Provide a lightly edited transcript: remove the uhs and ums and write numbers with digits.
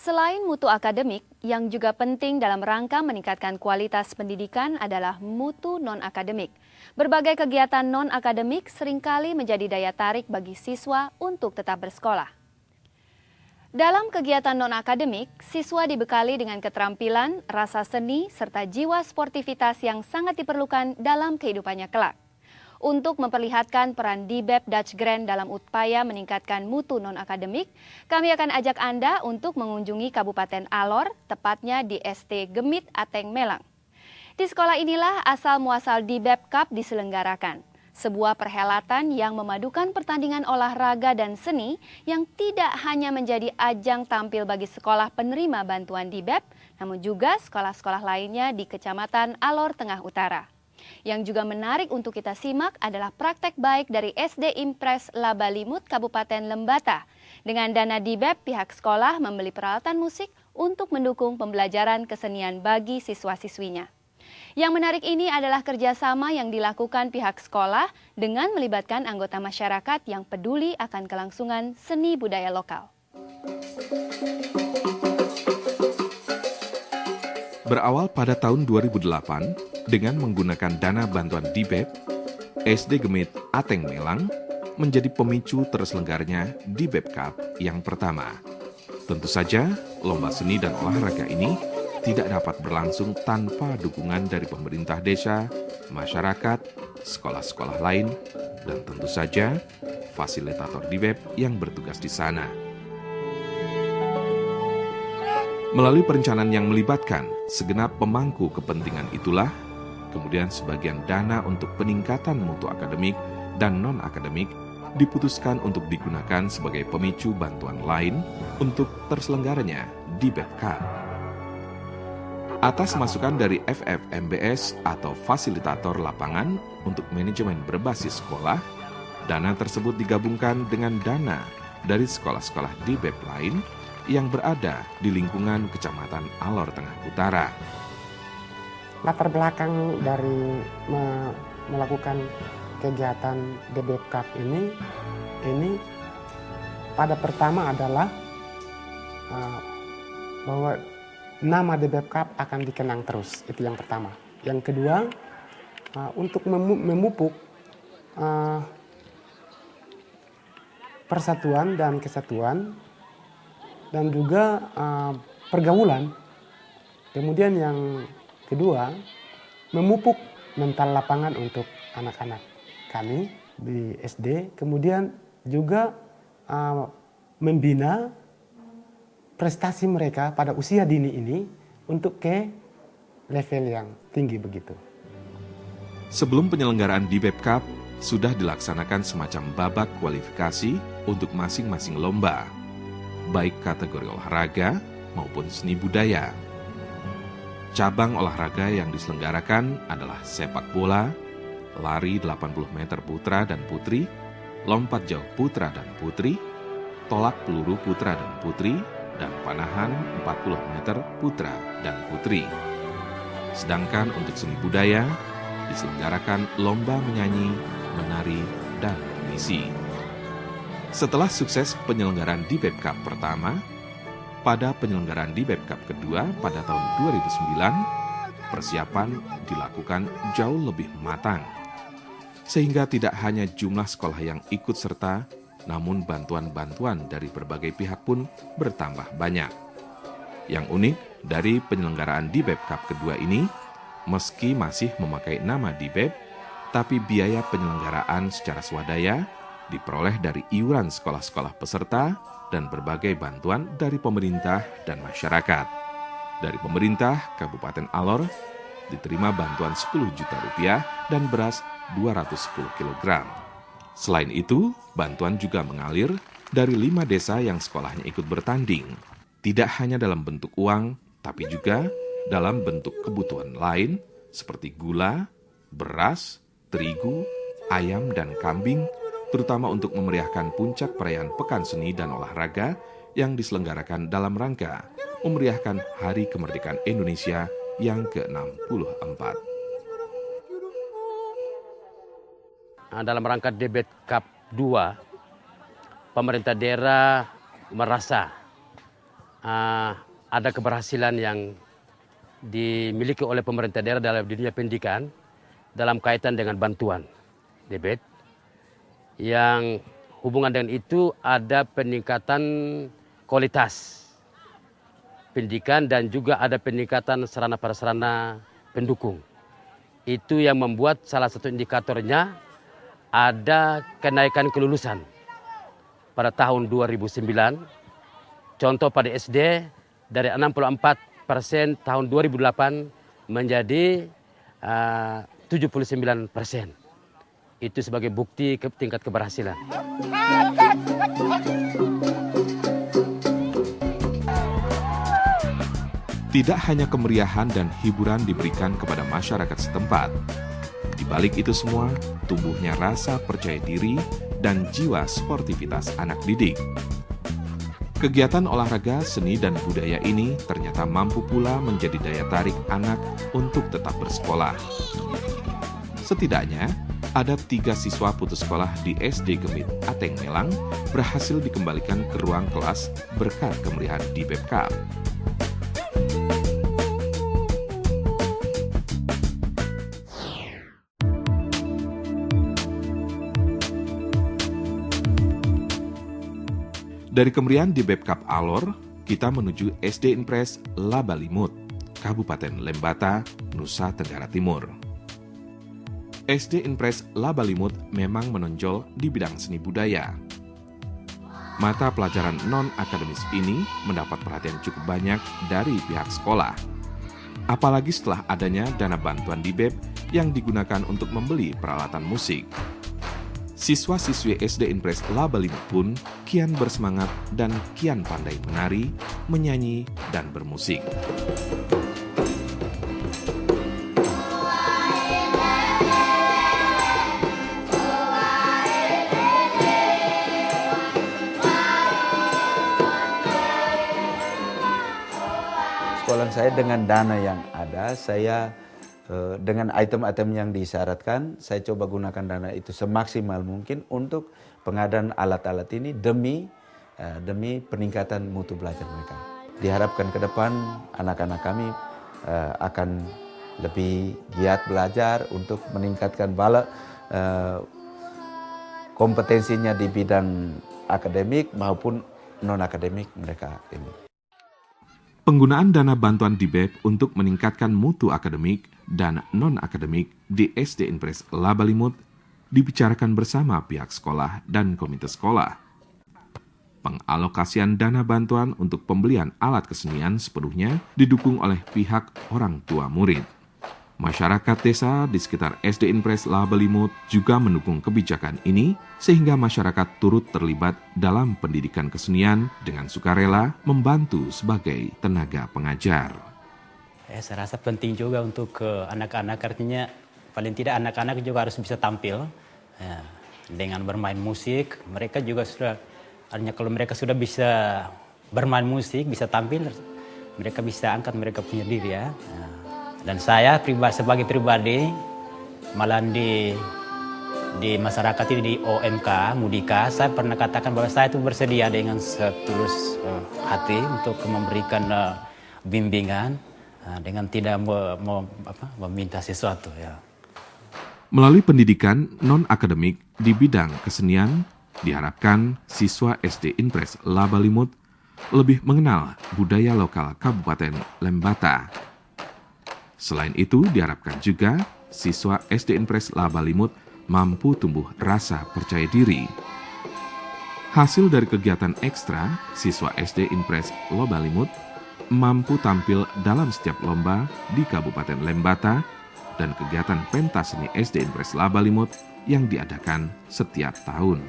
Selain mutu akademik, yang juga penting dalam rangka meningkatkan kualitas pendidikan adalah mutu non-akademik. Berbagai kegiatan non-akademik seringkali menjadi daya tarik bagi siswa untuk tetap bersekolah. Dalam kegiatan non-akademik, siswa dibekali dengan keterampilan, rasa seni, serta jiwa sportivitas yang sangat diperlukan dalam kehidupannya kelak. Untuk memperlihatkan peran DIBEP Dutch Grand dalam upaya meningkatkan mutu non-akademik, kami akan ajak Anda untuk mengunjungi Kabupaten Alor, tepatnya di ST Gemit Ateng Melang. Di sekolah inilah asal-muasal DIBEP Cup diselenggarakan, sebuah perhelatan yang memadukan pertandingan olahraga dan seni yang tidak hanya menjadi ajang tampil bagi sekolah penerima bantuan DIBEP, namun juga sekolah-sekolah lainnya di Kecamatan Alor Tengah Utara. Yang juga menarik untuk kita simak adalah praktek baik dari SD Impres Labalimut Kabupaten Lembata. Dengan dana DIBEP, pihak sekolah membeli peralatan musik untuk mendukung pembelajaran kesenian bagi siswa-siswinya. Yang menarik ini adalah kerjasama yang dilakukan pihak sekolah dengan melibatkan anggota masyarakat yang peduli akan kelangsungan seni budaya lokal. Berawal pada tahun 2008, dengan menggunakan dana bantuan DIBEP, SD Gemit Ateng Melang menjadi pemicu terselenggaranya DIBEP Cup yang pertama. Tentu saja, lomba seni dan olahraga ini tidak dapat berlangsung tanpa dukungan dari pemerintah desa, masyarakat, sekolah-sekolah lain, dan tentu saja fasilitator DIBEP yang bertugas di sana. Melalui perencanaan yang melibatkan segenap pemangku kepentingan itulah, kemudian sebagian dana untuk peningkatan mutu akademik dan non-akademik diputuskan untuk digunakan sebagai pemicu bantuan lain untuk terselenggaranya DIBEP Cup. Atas masukan dari FFMBS atau Fasilitator Lapangan untuk Manajemen Berbasis Sekolah, dana tersebut digabungkan dengan dana dari sekolah-sekolah DIBEP lain yang berada di lingkungan Kecamatan Alor Tengah Utara. Latar belakang dari melakukan kegiatan DIBEP Cup ini pada pertama adalah bahwa nama DIBEP Cup akan dikenang terus, itu yang pertama. Yang kedua, untuk memupuk persatuan dan kesatuan dan juga pergaulan. Kemudian yang kedua, memupuk mental lapangan untuk anak-anak kami di SD. Kemudian juga membina prestasi mereka pada usia dini ini untuk ke level yang tinggi begitu. Sebelum penyelenggaraan DIBEP Cup, sudah dilaksanakan semacam babak kualifikasi untuk masing-masing lomba, baik kategori olahraga maupun seni budaya. Cabang olahraga yang diselenggarakan adalah sepak bola, lari 80 meter putra dan putri, lompat jauh putra dan putri, tolak peluru putra dan putri, dan panahan 40 meter putra dan putri. Sedangkan untuk seni budaya, diselenggarakan lomba menyanyi, menari, dan mengisi. Setelah sukses penyelenggaraan DIBEP Cup pertama, pada penyelenggaraan DIBEP Cup kedua pada tahun 2009, persiapan dilakukan jauh lebih matang. Sehingga tidak hanya jumlah sekolah yang ikut serta, namun bantuan-bantuan dari berbagai pihak pun bertambah banyak. Yang unik dari penyelenggaraan DIBEP Cup kedua ini, meski masih memakai nama DIBEP, tapi biaya penyelenggaraan secara swadaya diperoleh dari iuran sekolah-sekolah peserta dan berbagai bantuan dari pemerintah dan masyarakat. Dari pemerintah Kabupaten Alor diterima bantuan 10 juta rupiah dan beras 210 kg. Selain itu, bantuan juga mengalir dari 5 desa yang sekolahnya ikut bertanding. Tidak hanya dalam bentuk uang, tapi juga dalam bentuk kebutuhan lain seperti gula, beras, terigu, ayam, dan kambing, terutama untuk memeriahkan puncak perayaan Pekan Seni dan Olahraga yang diselenggarakan dalam rangka memeriahkan Hari Kemerdekaan Indonesia yang ke-64. Dalam rangka DIBEP Cup 2, pemerintah daerah merasa ada keberhasilan yang dimiliki oleh pemerintah daerah dalam dunia pendidikan dalam kaitan dengan bantuan DBEP. Yang hubungan dengan itu ada peningkatan kualitas pendidikan dan juga ada peningkatan sarana prasarana pendukung. Itu yang membuat salah satu indikatornya ada kenaikan kelulusan pada tahun 2009. Contoh pada SD dari 64% tahun 2008 menjadi 79%. Itu sebagai bukti tingkat keberhasilan. Tidak hanya kemeriahan dan hiburan diberikan kepada masyarakat setempat. Di balik itu semua, tumbuhnya rasa percaya diri dan jiwa sportivitas anak didik. Kegiatan olahraga, seni, dan budaya ini ternyata mampu pula menjadi daya tarik anak untuk tetap bersekolah. Setidaknya, ada 3 siswa putus sekolah di SD Gemit Ateng Melang berhasil dikembalikan ke ruang kelas berkat kemeriahan DBEP Cup. Dari kemeriahan DBEP Cup Alor, kita menuju SD Impres Labalimut, Kabupaten Lembata, Nusa Tenggara Timur. SD Impres Labalimut memang menonjol di bidang seni budaya. Mata pelajaran non-akademis ini mendapat perhatian cukup banyak dari pihak sekolah. Apalagi setelah adanya dana bantuan DBEP yang digunakan untuk membeli peralatan musik. Siswa-siswi SD Impres Labalimut pun kian bersemangat dan kian pandai menari, menyanyi, dan bermusik. Sekolah saya dengan dana yang ada, saya dengan item-item yang disyaratkan, saya coba gunakan dana itu semaksimal mungkin untuk pengadaan alat-alat ini demi peningkatan mutu belajar mereka. Diharapkan ke depan anak-anak kami akan lebih giat belajar untuk meningkatkan kompetensinya di bidang akademik maupun non-akademik mereka ini. Penggunaan dana bantuan DBEP untuk meningkatkan mutu akademik dan non-akademik di SD Impres Labalimut dibicarakan bersama pihak sekolah dan komite sekolah. Pengalokasian dana bantuan untuk pembelian alat kesenian sepenuhnya didukung oleh pihak orang tua murid. Masyarakat desa di sekitar SD Impres Labalimut juga mendukung kebijakan ini sehingga masyarakat turut terlibat dalam pendidikan kesenian dengan sukarela membantu sebagai tenaga pengajar. Saya rasa penting juga untuk anak-anak, artinya paling tidak anak-anak juga harus bisa tampil dengan bermain musik. Mereka juga sudah, artinya kalau mereka sudah bisa bermain musik, bisa tampil, mereka bisa angkat mereka punya diri ya. Dan saya sebagai pribadi, malah di masyarakat ini di OMK, Mudika, saya pernah katakan bahwa saya itu bersedia dengan setulus hati untuk memberikan bimbingan dengan tidak meminta sesuatu. Ya. Melalui pendidikan non-akademik di bidang kesenian, diharapkan siswa SD Impres Labalimut lebih mengenal budaya lokal Kabupaten Lembata. Selain itu, diharapkan juga siswa SD Impres Labalimut mampu tumbuh rasa percaya diri. Hasil dari kegiatan ekstra, siswa SD Impres Labalimut mampu tampil dalam setiap lomba di Kabupaten Lembata dan kegiatan pentas seni SD Impres Labalimut yang diadakan setiap tahun.